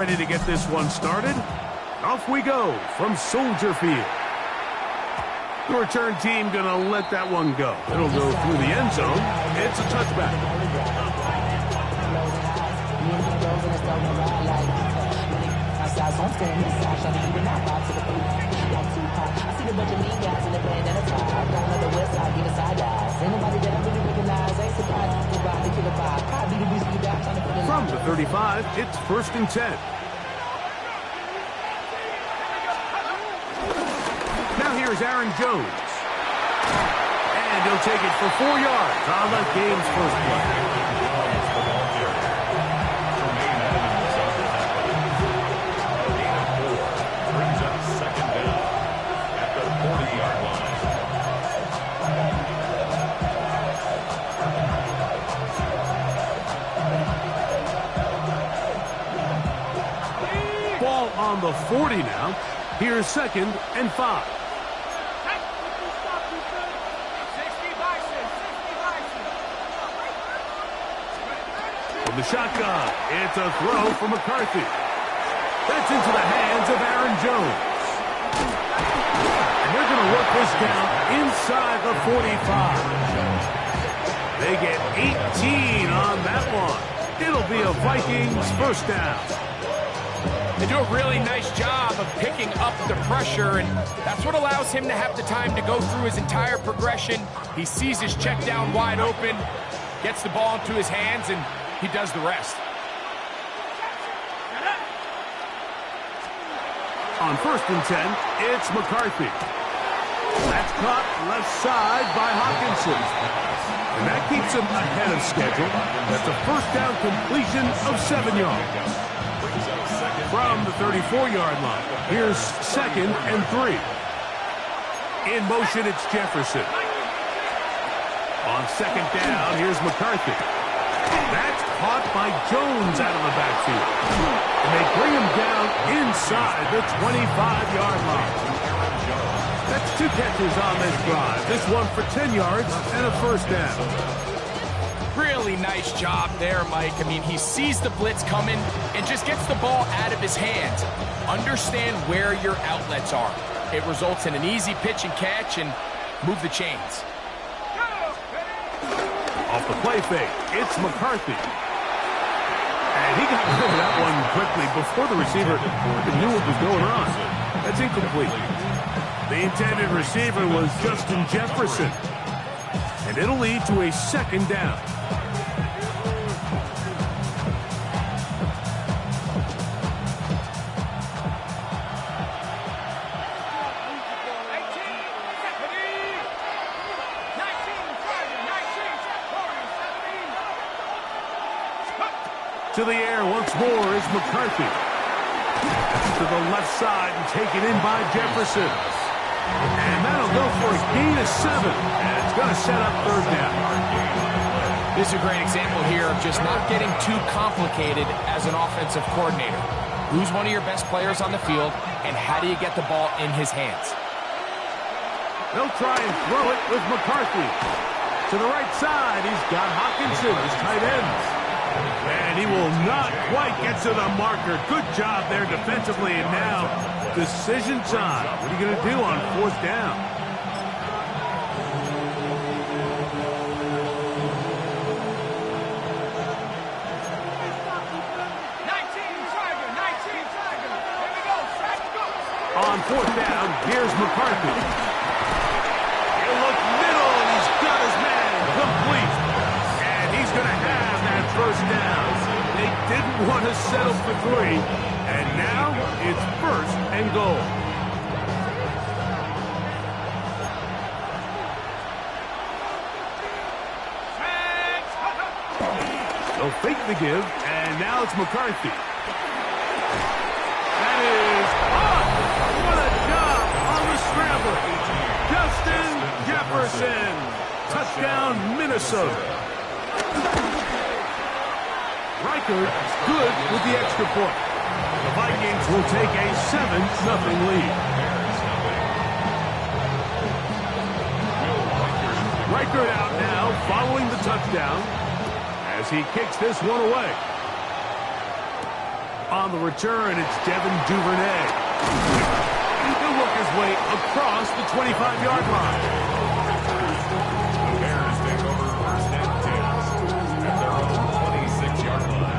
Ready to get this one started. Off we go from Soldier Field. The return team gonna let that one go. It'll go through the end zone. It's a touchback. From the 35, it's 1st and 10. Now here's Aaron Jones. And he'll take it for 4 yards on the game's first play. Brings up 2nd down at the 40-yard line. Ball on the 40 now. Here's 2nd and 5. From the shotgun, it's a throw for McCarthy. That's into the hands of Aaron Jones. And they're going to work this down inside the 45. They get 18 on that one. It'll be a Vikings first down. They do a really nice job of picking up the pressure, and that's what allows him to have the time to go through his entire progression. He sees his check down wide open, gets the ball into his hands, and he does the rest. On 1st and 10, it's McCarthy. That's caught left side by Hawkinson. And that keeps him ahead of schedule. That's a first down completion of 7 yards. From the 34-yard line, here's 2nd and 3. In motion, it's Jefferson. On 2nd down, here's McCarthy. That's caught by Jones out of the backfield. And they bring him down inside the 25-yard line. That's 2 catches on this drive. This one for 10 yards and a first down. Really nice job there, Mike. I mean, he sees the blitz coming and just gets the ball out of his hands. Understand where your outlets are. It results in an easy pitch and catch and move the chains. Off the play fake, it's McCarthy. And he got rid of that one quickly before the receiver knew what was going on. That's incomplete. The intended receiver was Justin Jefferson. And it'll lead to a 2nd down. To the air once more is McCarthy. That's to the left side and taken in by Jefferson. And that'll go for a gain of 7. And it's going to set up 3rd down. This is a great example here of just not getting too complicated as an offensive coordinator. Who's one of your best players on the field, and how do you get the ball in his hands? They'll try and throw it with McCarthy. To the right side, he's got Hawkinson, his tight end. And he will not quite get to the marker. Good job there defensively. And now, decision time. What are you going to do on 4th down? On 4th down, here's McCarthy. He'll look middle, and he's got his man complete. And he's going to have that first down. They didn't want to settle for 3. And now it's 1st and goal. They'll fake the give, and now it's McCarthy. That is on. What a job on the scramble. Justin Jefferson. Touchdown, Minnesota. Riker good with the extra point. The Vikings will take a 7-0 lead. Riker out now following the touchdown as he kicks this one away. On the return, it's Devin Duvernay. He'll work his way across the 25-yard line. The Bears take over first and 10 at their own 26-yard line.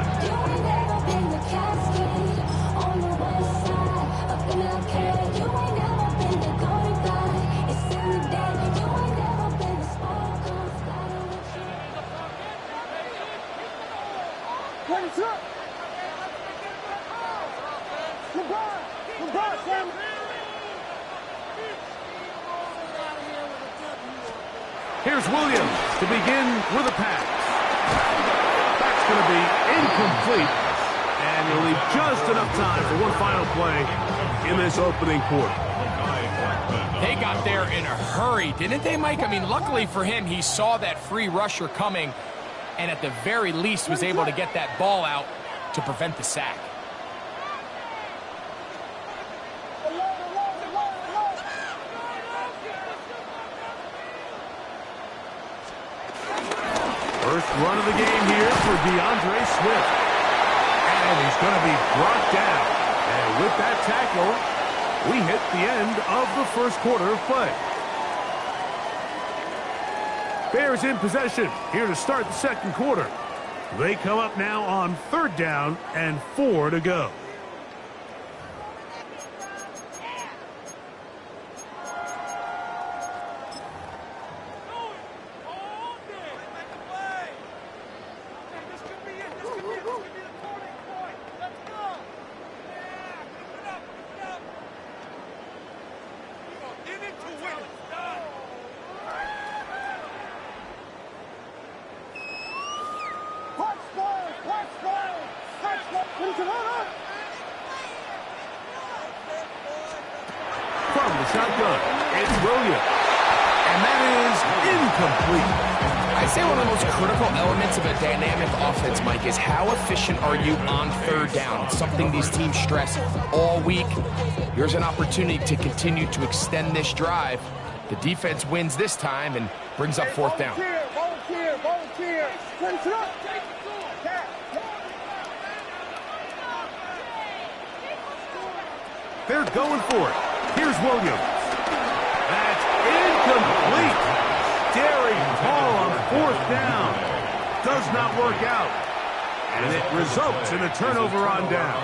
Here's Williams to begin with a pass. That's going to be incomplete, and he'll leave just enough time for one final play in this opening quarter. They got there in a hurry, didn't they, Mike? I mean, luckily for him, he saw that free rusher coming, and at the very least was able to get that ball out to prevent the sack. First run of the game here for DeAndre Swift. And he's going to be brought down. And with that tackle, we hit the end of the first quarter of play. Bears in possession here to start the second quarter. They come up now on 3rd down and 4 to go. From the shotgun, it's Williams. And that is incomplete. I'd say one of the most critical elements of a dynamic offense, Mike, is how efficient are you on 3rd down? It's something these teams stress all week. Here's an opportunity to continue to extend this drive. The defense wins this time and brings up 4th down. Volunteer. They're going for it. Here's Williams. That's incomplete. Daring ball on 4th down. Does not work out. And it results in a turnover on down.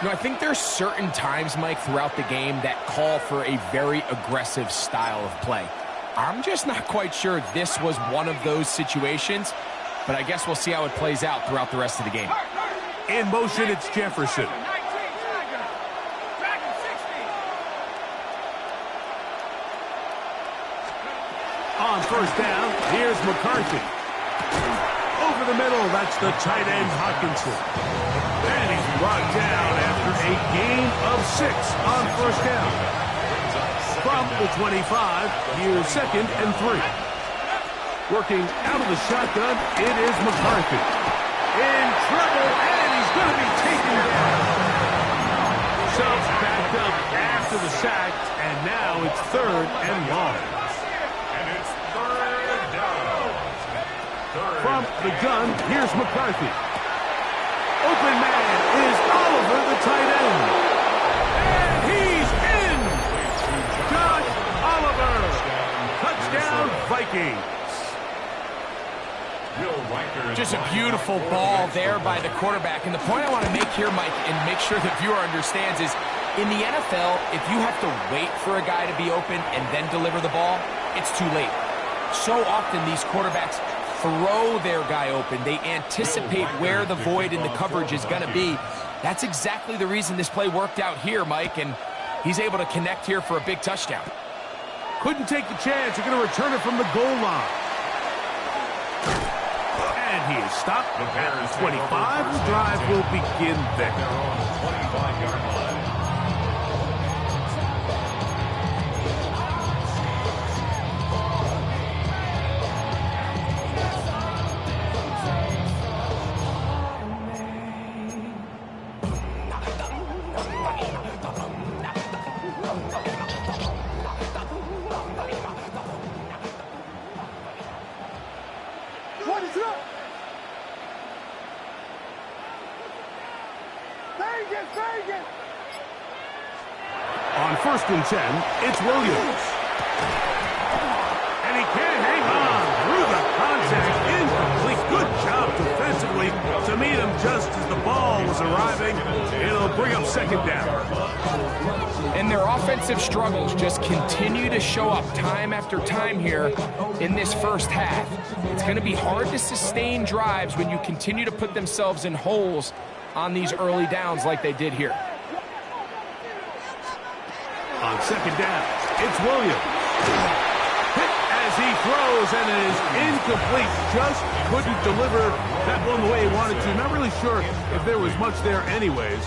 You know, I think there's certain times, Mike, throughout the game that call for a very aggressive style of play. I'm just not quite sure this was one of those situations, but I guess we'll see how it plays out throughout the rest of the game. In motion, it's Jefferson. On 1st down, here's McCarthy. Over the middle, that's the tight end Hawkinson. And he's brought down after a gain of 6 on 1st down. From the 25, here's 2nd and 3. Working out of the shotgun, it is McCarthy. In trouble, and he's going to be taken down. Subs backed up after the sack, and now it's 3rd and long. From the gun, here's McCarthy. Open man is Oliver, the tight end. And he's in! Josh Oliver! Touchdown, Vikings! Just a beautiful ball there by the quarterback. And the point I want to make here, Mike, and make sure the viewer understands is, in the NFL, if you have to wait for a guy to be open and then deliver the ball, it's too late. So often these quarterbacks throw their guy open. They anticipate where the void in the coverage is going to be. That's exactly the reason this play worked out here, Mike, and he's able to connect here for a big touchdown. Couldn't take the chance. They're going to return it from the goal line. And he is stopped at the 25. The drive will begin there. 25-yard line. On 1st and 10, it's Williams. And he can't hang on through the contact. Incomplete. Good job defensively to meet him just as the ball was arriving. It'll bring up 2nd down. And their offensive struggles just continue to show up time after time here in this first half. It's going to be hard to sustain drives when you continue to put themselves in holes on these early downs like they did here. On 2nd down, it's Williams. Hit as he throws, and it is incomplete. Just couldn't deliver that one the way he wanted to. Not really sure if there was much there anyways.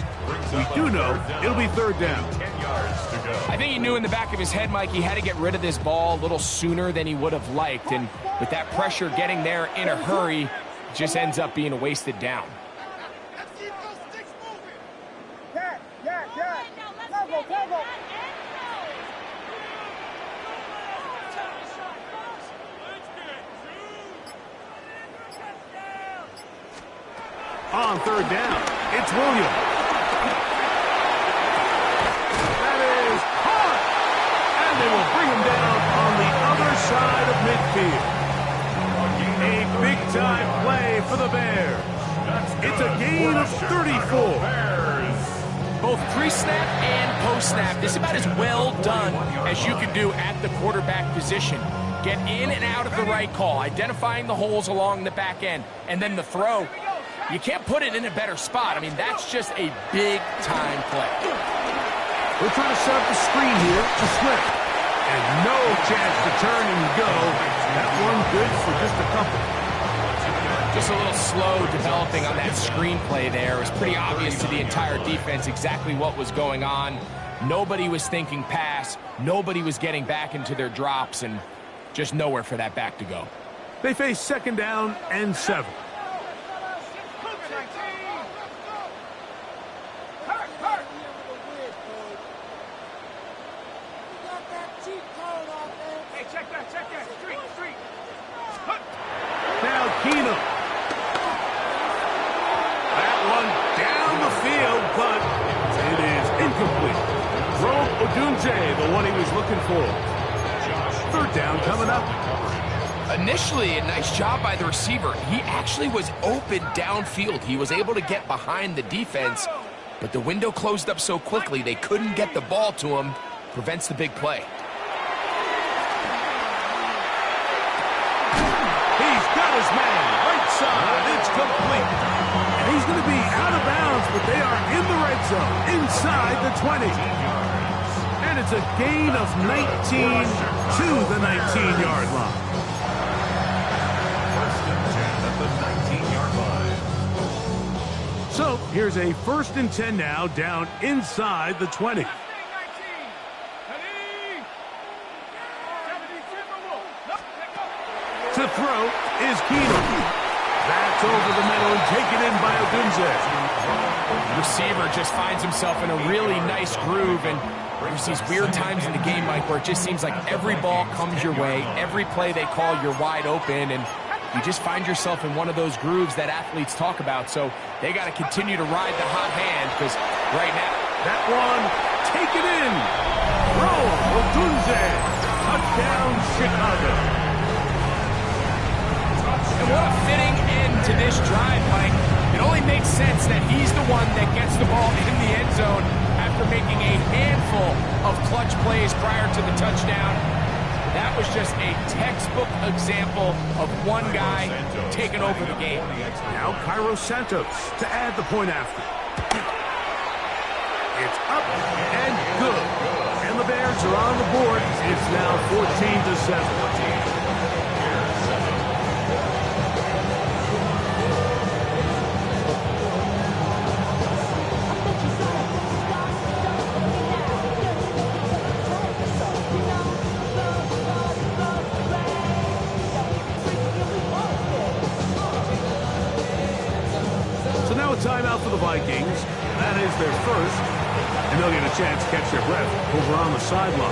We do know it'll be 3rd down. I think he knew in the back of his head, Mike, he had to get rid of this ball a little sooner than he would have liked. And with that pressure getting there in a hurry, it just ends up being a wasted down. On 3rd down, it's Williams. That is caught. And they will bring him down on the other side of midfield. A big-time play for the Bears. It's a gain of 34. Both pre-snap and post-snap, this is about as well done as you can do at the quarterback position. Get in and out of the right call, identifying the holes along the back end, and then the throw. You can't put it in a better spot. I mean, that's just a big-time play. We're trying to set up the screen here to Swift. And no chance to turn and go. That one good for just a couple. Just a little slow developing on that screenplay there. It was pretty obvious to the entire defense exactly what was going on. Nobody was thinking pass. Nobody was getting back into their drops, and just nowhere for that back to go. They face 2nd down and 7. The one he was looking for. 3rd down coming up. Initially, a nice job by the receiver. He actually was open downfield. He was able to get behind the defense, but the window closed up so quickly they couldn't get the ball to him. Prevents the big play. He's got his man. Right side. It's complete. And he's going to be out of bounds, but they are in the red zone. Inside the 20. And it's a gain of 19 to the 19-yard line. 1st and 10 at the 19-yard line. So here's a 1st and 10 now, down inside the 20. To throw is Keenum. That's over the middle and taken in by Odunze. Receiver just finds himself in a really nice groove, and there's these weird times in the game, Mike, where it just seems like every ball comes your way, every play they call, you're wide open, and you just find yourself in one of those grooves that athletes talk about. So they got to continue to ride the hot hand, because right now, that one, take it in. Throw, Odunze. Touchdown, Chicago. And what a fitting end to this drive, Mike. It only makes sense that he's the one that gets the ball in the end zone after making a handful of clutch plays prior to the touchdown. That was just a textbook example of one guy taking over the game. Now Cairo Santos to add the point after. It's up and good. And the Bears are on the board. It's now 14-7. Timeout for the Vikings. That is their first. And they'll get a chance to catch their breath over on the sideline.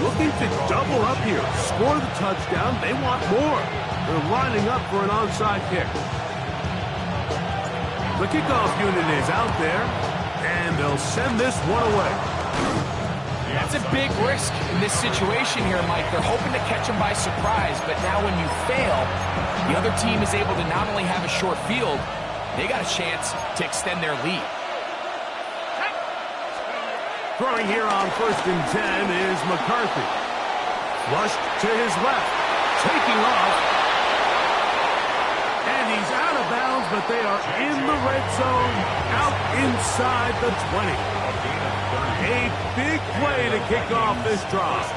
Looking to double up here. Score the touchdown. They want more. They're lining up for an onside kick. The kickoff unit is out there, and they'll send this one away. That's a big risk in this situation here, Mike. They're hoping to catch him by surprise, but now when you fail, the other team is able to not only have a short field, they got a chance to extend their lead. Throwing here on 1st and 10 is McCarthy. Flushed to his left, taking off. And he's out of bounds, but they are in the red zone, out inside the 20. A big play to kick off this drive.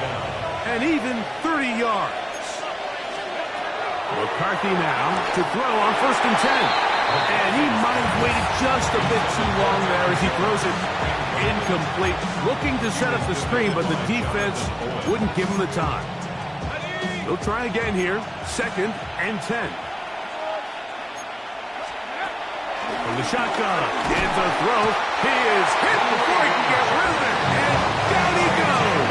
And even 30 yards. McCarthy now to throw on 1st and 10. And he might have waited just a bit too long there as he throws it incomplete. Looking to set up the screen, but the defense wouldn't give him the time. He'll try again here. 2nd and 10. From the shotgun, it's a throw. He is hit before he can get rid of it. And down he goes.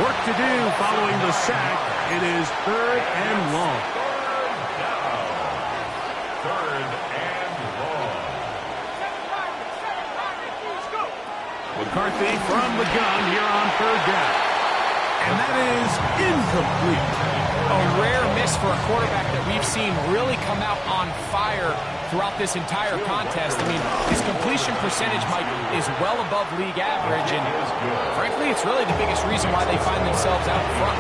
Work to do following the sack. It is 3rd and long. McCarthy from the gun here on 3rd down. And that is incomplete. A rare miss for a quarterback that we've seen really come out on fire throughout this entire contest. I mean, his completion percentage, Mike, is well above league average, and frankly, it's really the biggest reason why they find themselves out front.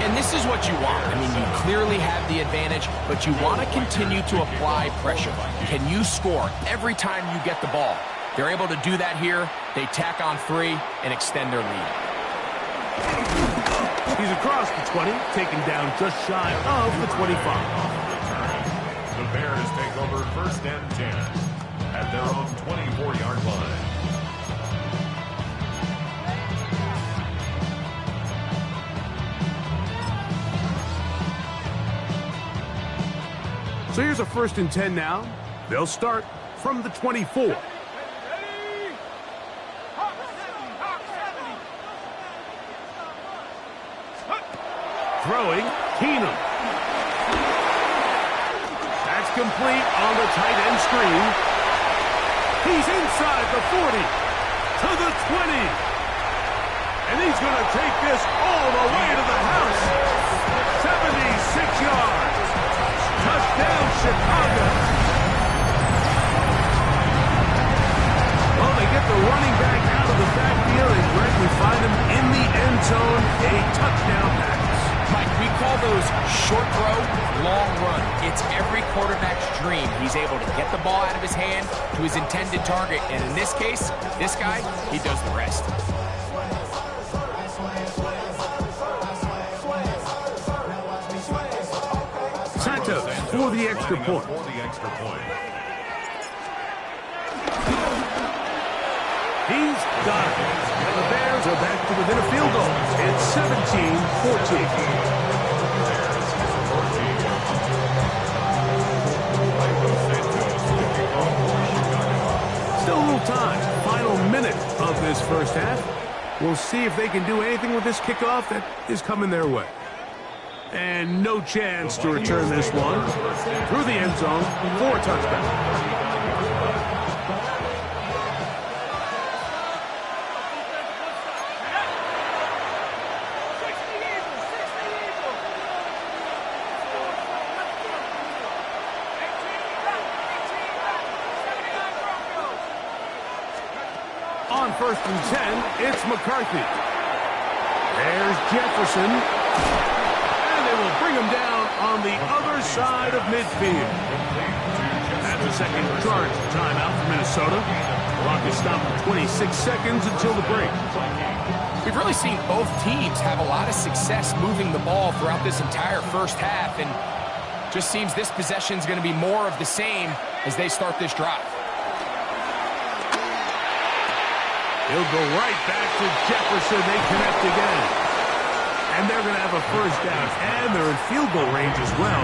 And this is what you want. I mean, you clearly have the advantage, but you want to continue to apply pressure. Can you score every time you get the ball? They're able to do that here. They tack on 3 and extend their lead. He's across the 20, taken down just shy of the 25. The Bears take over 1st and 10 at their own 24-yard line. So here's a 1st and 10 now. They'll start from the 24. Throwing, Keenum. That's complete on the tight end screen. He's inside the 40 to the 20. And he's going to take this all the way to the house. 76 yards. Touchdown, Chicago. Well, they get the running back out of the backfield, and Greg, we find him in the end zone. A touchdown pass. Mike, we call those short throw, long run. It's every quarterback's dream. He's able to get the ball out of his hand to his intended target. And in this case, this guy, he does the rest. Santos for the extra point. He's got it. And the Bears are back to within a field goal. It's 17-14. Still a little time. Final minute of this first half. We'll see if they can do anything with this kickoff that is coming their way. And no chance to return this one. Through the end zone for a touchdown. On 1st and 10, it's McCarthy. There's Jefferson. And they will bring him down on the other side of midfield. That's a second charge timeout for Minnesota. Clock is stopped for 26 seconds until the break. We've really seen both teams have a lot of success moving the ball throughout this entire first half, and just seems this possession is going to be more of the same as they start this drive. He'll go right back to Jefferson. They connect again. And they're going to have a first down. And they're in field goal range as well.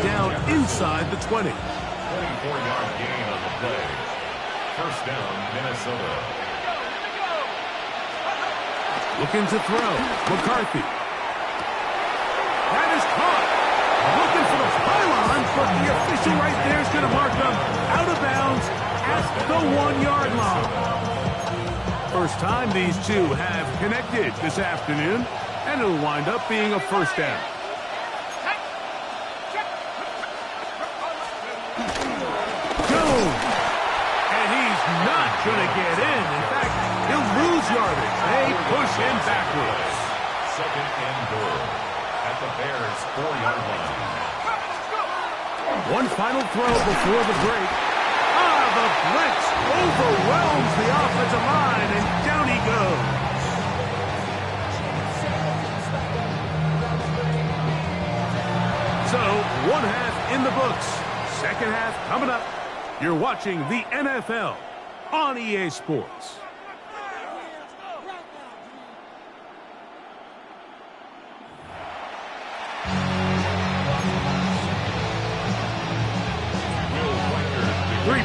Down inside the 20. 24-yard gain on the play. First down, Minnesota. Looking to throw. McCarthy. That is caught. Looking for the pylon, but the official right there is going to mark them out of bounds at the 1-yard line. First time these two have connected this afternoon, and it'll wind up being a first down. Jones, and he's not going to get in. In fact, he'll lose yardage. They push him backwards. Second and goal at the Bears' 4-yard line. One final throw before the break. The blitz overwhelms the offensive line, and down he goes. So, one half in the books. Second half coming up. You're watching the NFL on EA Sports.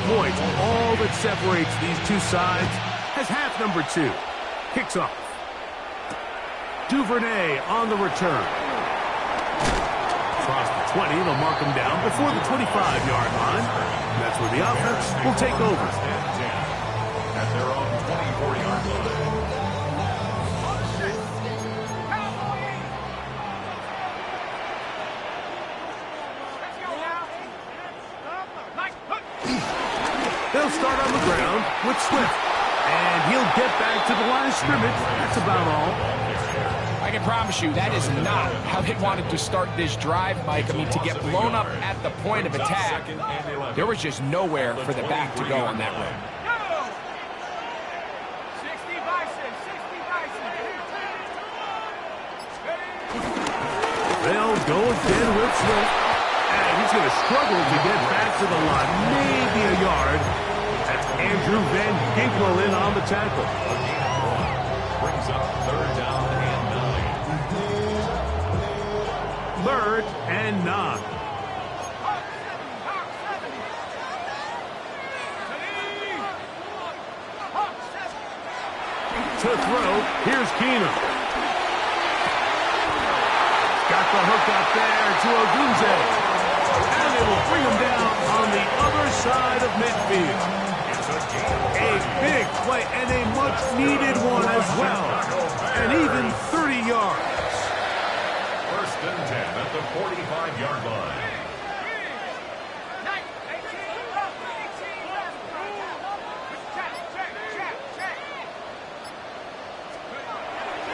Points, all that separates these two sides, as half number 2 kicks off. Duvernay on the return. Across the 20, they'll mark him down before the 25-yard line. That's where the offense will take over. At their own 24-yard line. They'll start on the ground with Swift. And he'll get back to the line of scrimmage. That's about all. I can promise you that is not how they wanted to start this drive, Mike. I mean, to get blown up at the point of attack, there was just nowhere for the back to go on that run. They'll go again with Swift. And he's going to struggle to get back to the line. Maybe a yard. That's Andrew Van Ginkel in on the tackle. Brings up 3rd down and 9. 3rd and 9. To throw, here's Keenum. Got the hook out there to Ogunze. And it will bring him down on the other side of midfield. A big play and a much-needed one as well. And even 30 yards. 1st and 10 at the 45-yard line.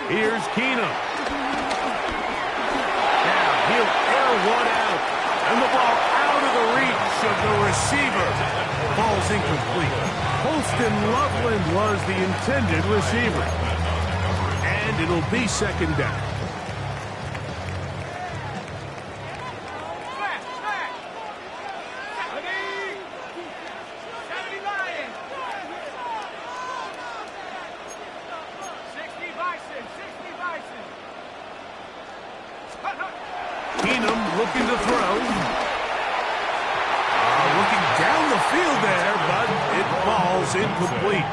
Here's Keenum. Now he'll air one out. And the ball out of the reach of the receiver. Ball's incomplete. Holston Loveland was the intended receiver. And it'll be 2nd down. Keenum looking to throw. Looking down the field there, but it falls incomplete.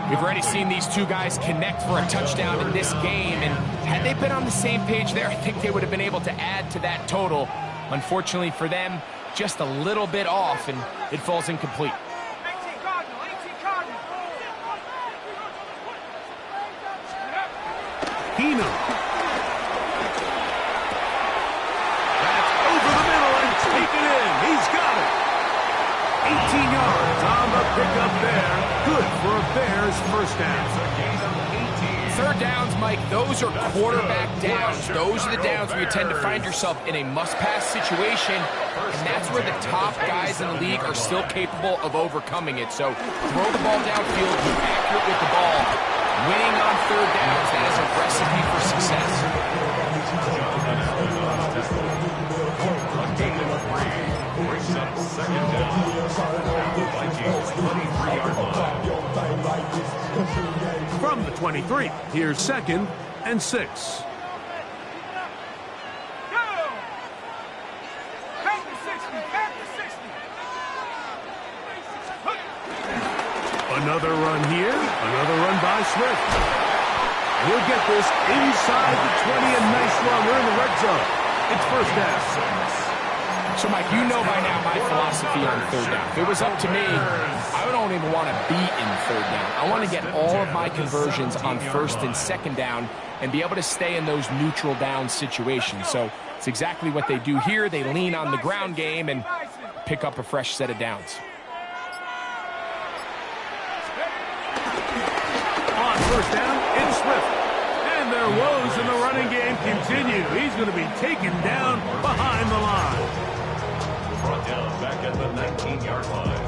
We've already seen these two guys connect for a touchdown in this game, and had they been on the same page there, I think they would have been able to add to that total. Unfortunately for them, just a little bit off, and it falls incomplete. Keenum. That's over the middle and taken in. He's got it. 18 yards on the pickup there. Good for a Bears first down. 3rd downs, Mike, those are quarterback downs. Those are the downs where you tend to find yourself in a must-pass situation, and that's where the top guys in the league are still capable of overcoming it. So throw the ball downfield, be accurate with the ball. Winning on 3rd downs, that is a recipe for success. A gain of 3 brings up 2nd down. Vikings 23-yard line. From the 23, here's 2nd and 6. Another run here, another run by Swift. He'll get this inside the 20, a nice run. We're in the red zone. It's 1st down. So, Mike, you know by now my philosophy on third down. If it was up to me, I don't even want to be in third down. I want to get all of my conversions on first and second down and be able to stay in those neutral down situations. So it's exactly what they do here. They lean on the ground game and pick up a fresh set of downs. On first down, it's Swift. And their woes in the running game continue. He's going to be taken down behind the line. Brought down back at the 19-yard line.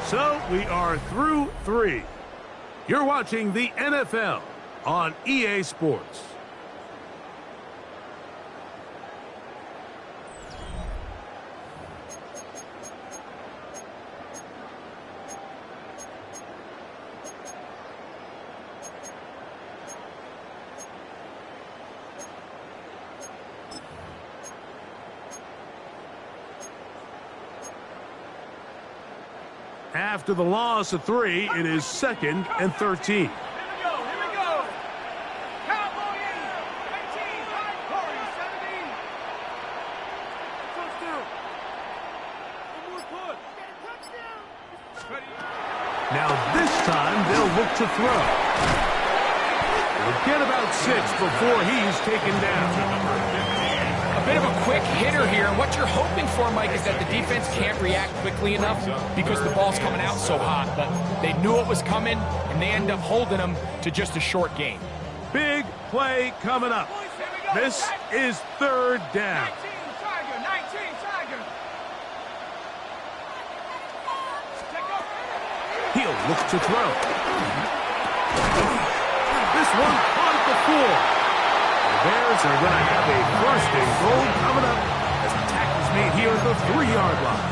So we are through 3. You're watching the NFL on EA Sports. After the loss of 3, it is 2nd and 13. Here we go. Cowboy 18, 17. Touchdown. Now this time they'll look to throw. They'll get about 6 before he's taken down. A bit of a quick hitter here. What you're hoping for, Mike, is that the defense can't react quickly enough because the ball's coming out so hot. But they knew it was coming, and they end up holding them to just a short gain. Big play coming up. This is 3rd down. 19 Tiger. He'll look to throw. This one caught at the 4. The Bears are going to have a 1st and goal coming up as the tackle's made here at the 3-yard line.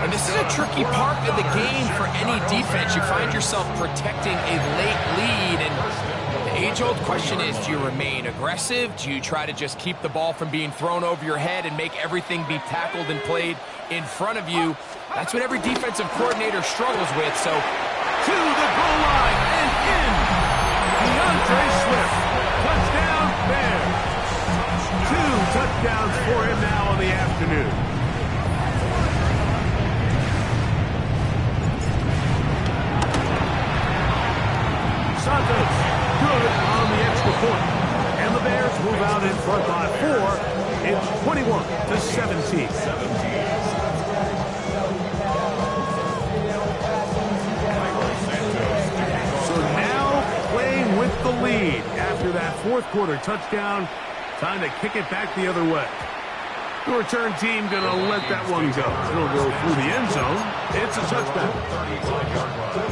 And this is a tricky part of the game for any defense. You find yourself protecting a late lead, and the age-old question is, do you remain aggressive? Do you try to just keep the ball from being thrown over your head and make everything be tackled and played in front of you? That's what every defensive coordinator struggles with. So to the goal line and in. DeAndre Swift. Touchdown, Bears. 2 touchdowns for him now in the afternoon. Santos, good on the extra point. And the Bears move out in front by 4. It's 21-17. With the lead after that 4th quarter touchdown, time to kick it back the other way. The return team going to let that one go. It'll go through the end zone. It's a touchdown. 35-yard run.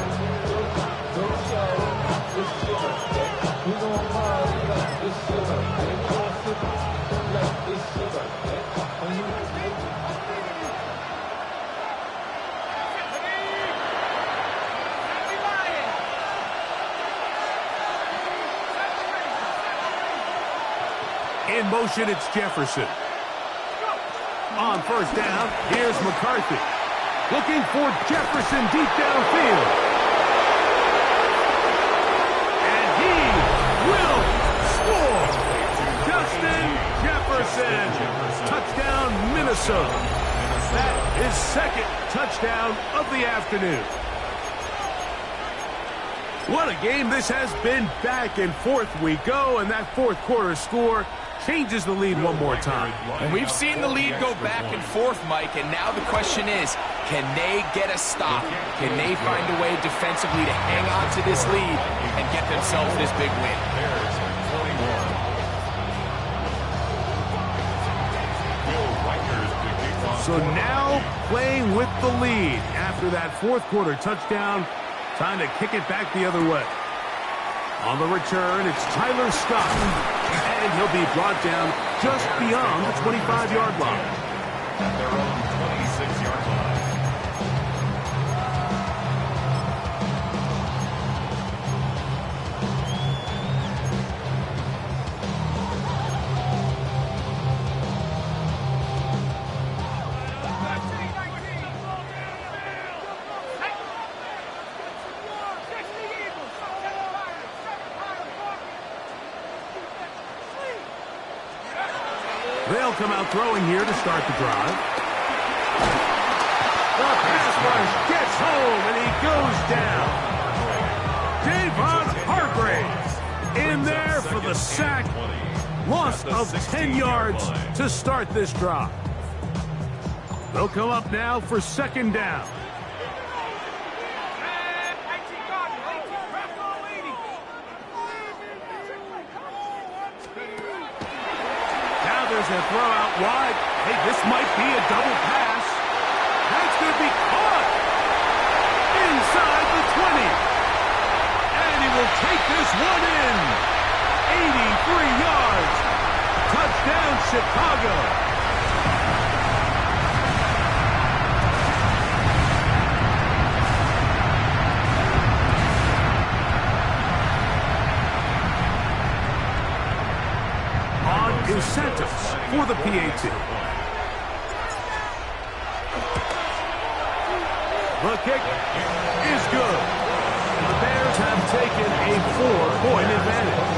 In motion, it's Jefferson. On first down, here's McCarthy. Looking for Jefferson deep downfield. And he will score. Justin Jefferson. Touchdown, Minnesota. That is 2nd touchdown of the afternoon. What a game this has been. Back and forth we go, and that 4th quarter score changes the lead one more time. And we've seen the lead go back and forth, Mike, and now the question is, can they get a stop? Can they find a way defensively to hang on to this lead and get themselves this big win? So now playing with the lead after that 4th quarter touchdown, time to kick it back the other way. On the return, it's Tyler Scott. And he'll be brought down just beyond the 25-yard line. At their own 26-yard line. They'll come out throwing here to start the drive. The pass rush gets home, and he goes down. Davon Hargrave in there for the sack. Loss of 10 yards to start this drive. They'll come up now for second down. Now there's a throw out wide. Hey, this might be a double pass. That's going to be caught inside the 20. And he will take this one in. 83 yards. Touchdown, Chicago. On is Santos for the PAT. The kick is good. The Bears have taken a 4-point advantage.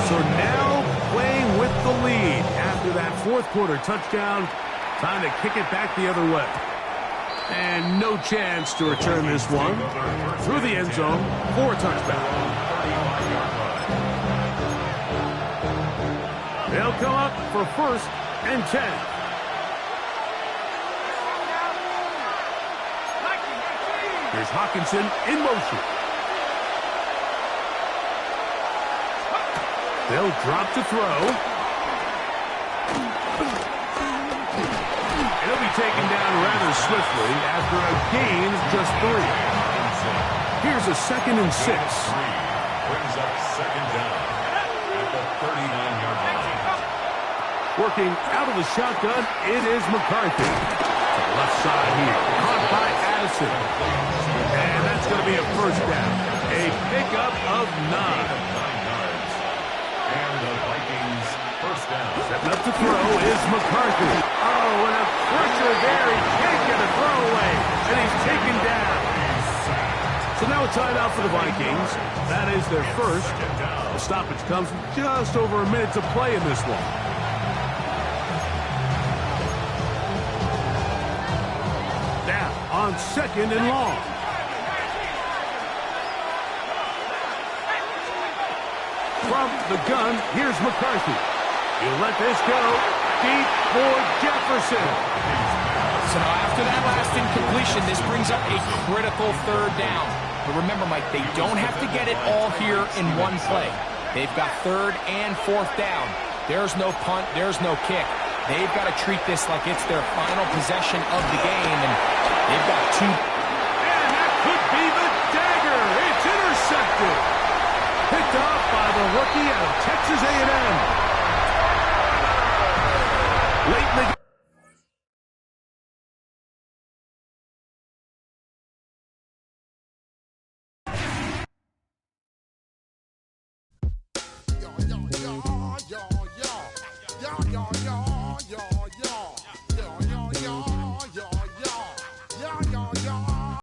So now playing with the lead after that fourth quarter touchdown. Time to kick it back the other way. And no chance to return this one through the end zone for a touchdown. They'll come up for first and 10. Here's Hawkinson in motion. They'll drop to throw. It'll be taken down rather swiftly after a gain of just 3. Here's a 2nd and 6. Brings up second down at the 39-yard line. Working out of the shotgun, it is McCarthy. To the left side here. Caught by Addison. And that's going to be a first down. A pickup of 9. And the Vikings first down. Setting up to throw is McCarthy. Oh, and a pressure there. He can't get a throwaway. And he's taken down. So now a timeout for the Vikings. That is their first. The stoppage comes with just over a minute to play in this one. Now on 2nd and long. From the gun, here's McCarthy. He'll let this go deep for Jefferson. So now after that last incompletion, this brings up a critical third down. But remember, Mike, they don't have to get it all here in one play. They've got 3rd and 4th down. There's no punt. There's no kick. They've got to treat this like it's their final possession of the game, and they've got 2. And that could be the dagger. It's intercepted. Picked up by the rookie out of Texas A&M.